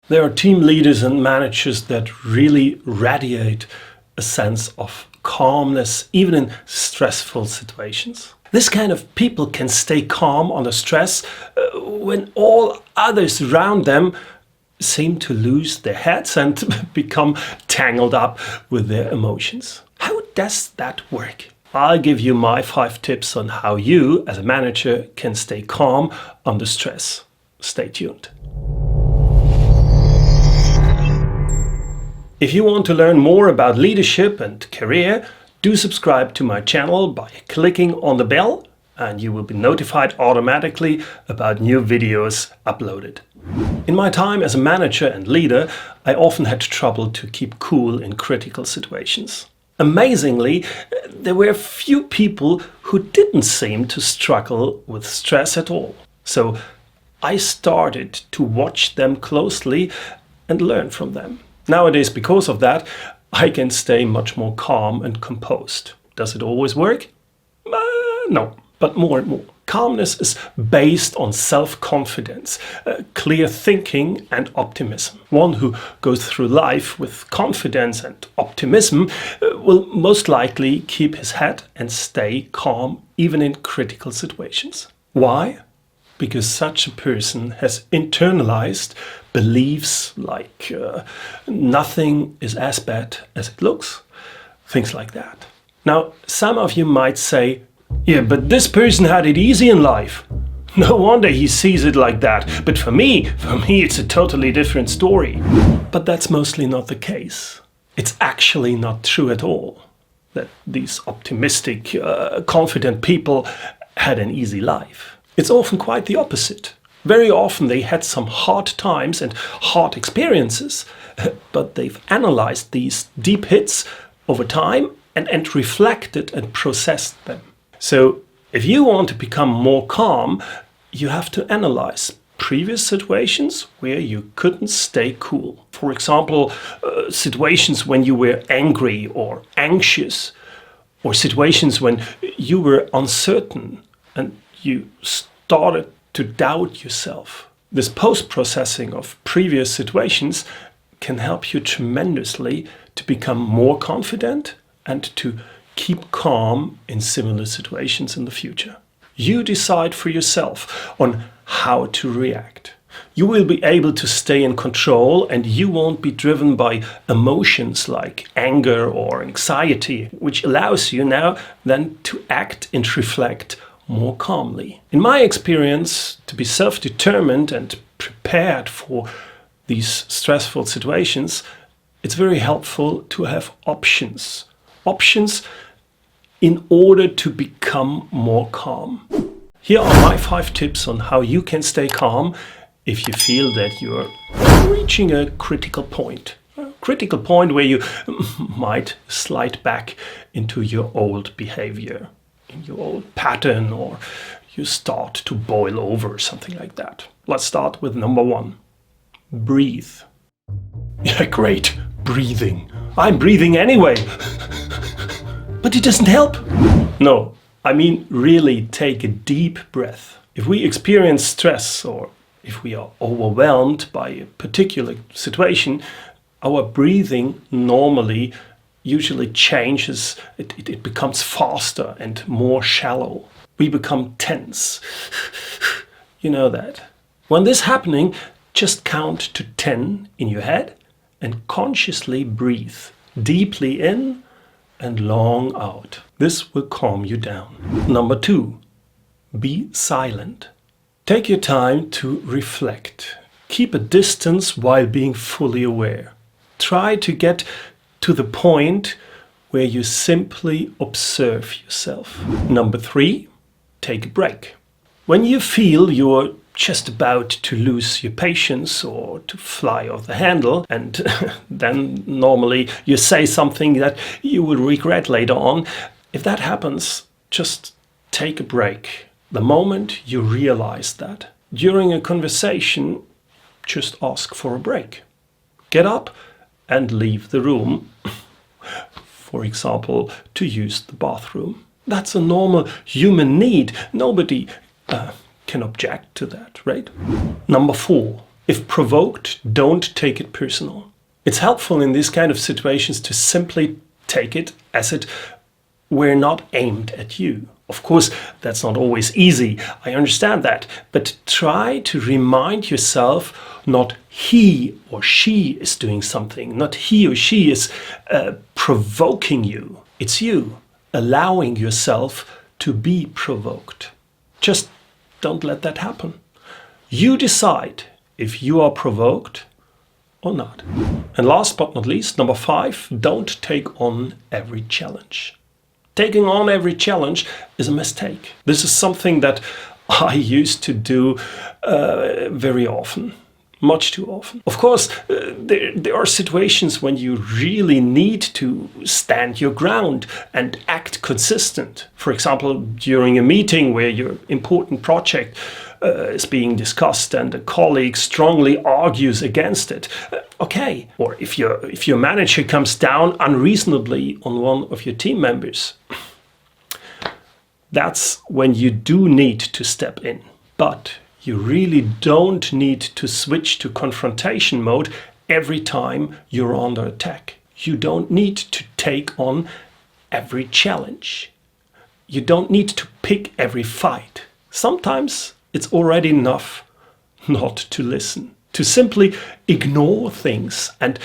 There are team leaders and managers that really radiate a sense of calmness, even in stressful situations. This kind of people can stay calm under stress when all others around them seem to lose their heads and become tangled up with their emotions. How does that work? I'll give you my 5 tips on how you, as a manager, can stay calm under stress. Stay tuned. If you want to learn more about leadership and career, do subscribe to my channel by clicking on the bell, and you will be notified automatically about new videos uploaded. In my time as a manager and leader, I often had trouble to keep cool in critical situations. Amazingly, there were few people who didn't seem to struggle with stress at all. So I started to watch them closely and learn from them. Nowadays, because of that, I can stay much more calm and composed. Does it always work? No, but more and more. Calmness is based on self-confidence, clear thinking and optimism. One who goes through life with confidence and optimism will most likely keep his head and stay calm even in critical situations. Why? Because such a person has internalized beliefs like nothing is as bad as it looks, things like that. Now, some of you might say, yeah, but this person had it easy in life. No wonder he sees it like that. But for me, it's a totally different story. But that's mostly not the case. It's actually not true at all that these optimistic, confident people had an easy life. It's often quite the opposite. Very often they had some hard times and hard experiences, but they've analyzed these deep hits over time and reflected and processed them. So if you want to become more calm, you have to analyze previous situations where you couldn't stay cool. For example, situations when you were angry or anxious, or situations when you were uncertain and you started to doubt yourself. This post-processing of previous situations can help you tremendously to become more confident and to keep calm in similar situations in the future. You decide for yourself on how to react. You will be able to stay in control and you won't be driven by emotions like anger or anxiety, which allows you now then to act and reflect more calmly. In my experience, to be self-determined and prepared for these stressful situations, it's very helpful to have options. Options in order to become more calm. Here are my 5 tips on how you can stay calm if you feel that you're reaching a critical point. A critical point where you might slide back into your old behavior, in your old pattern, or you start to boil over, something like that. Let's start with number 1. Breathe. Yeah, great, breathing. I'm breathing anyway. But it doesn't help. No, I mean really take a deep breath. If we experience stress or if we are overwhelmed by a particular situation, our breathing normally usually changes. It becomes faster and more shallow. We become tense. You know that. When this is happening, just count to 10 in your head and consciously breathe deeply in and long out. This will calm you down. Number 2, be silent. Take your time to reflect. Keep a distance while being fully aware. Try to get to the point where you simply observe yourself. Number 3, take a break. When you feel you're just about to lose your patience or to fly off the handle, and then normally you say something that you will regret later on. If that happens, just take a break. The moment you realize that. During a conversation, just ask for a break. Get up and leave the room. For example, to use the bathroom. That's a normal human need. Nobody can object to that, right? Number 4, If provoked, don't take it personal. It's helpful in these kind of situations to simply take it as it were not aimed at you. Of course, that's not always easy, I understand that, but try to remind yourself not he or she is doing something, not he or she is provoking you. It's you allowing yourself to be provoked. Just don't let that happen. You decide if you are provoked or not. And last but not least, number 5, don't take on every challenge. Taking on every challenge is a mistake. This is something that I used to do very often, much too often. Of course, there are situations when you really need to stand your ground and act consistent. For example, during a meeting where your important project is being discussed and a colleague strongly argues against it. Okay. Or if your manager comes down unreasonably on one of your team members. That's when you do need to step in. But you really don't need to switch to confrontation mode every time you're under attack. You don't need to take on every challenge. You don't need to pick every fight. Sometimes it's already enough not to listen, to simply ignore things and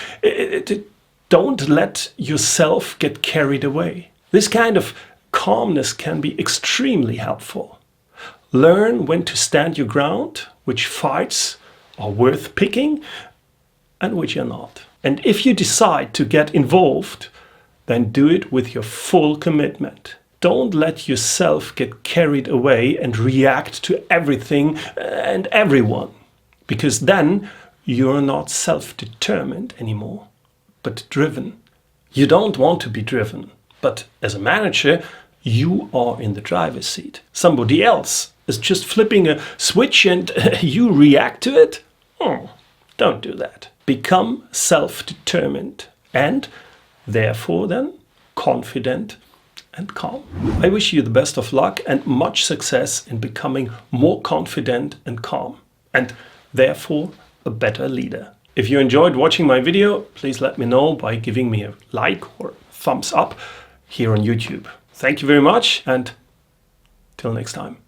don't let yourself get carried away. This kind of calmness can be extremely helpful. Learn when to stand your ground, which fights are worth picking and which are not. And if you decide to get involved, then do it with your full commitment. Don't let yourself get carried away and react to everything and everyone, because then you're not self-determined anymore, but driven. You don't want to be driven, but as a manager, you are in the driver's seat. Somebody else is just flipping a switch and you react to it. Don't do that. Become self-determined and therefore then confident and calm. I wish you the best of luck and much success in becoming more confident and calm, and therefore a better leader. If you enjoyed watching my video, please let me know by giving me a like or thumbs up here on YouTube. Thank you very much, and till next time.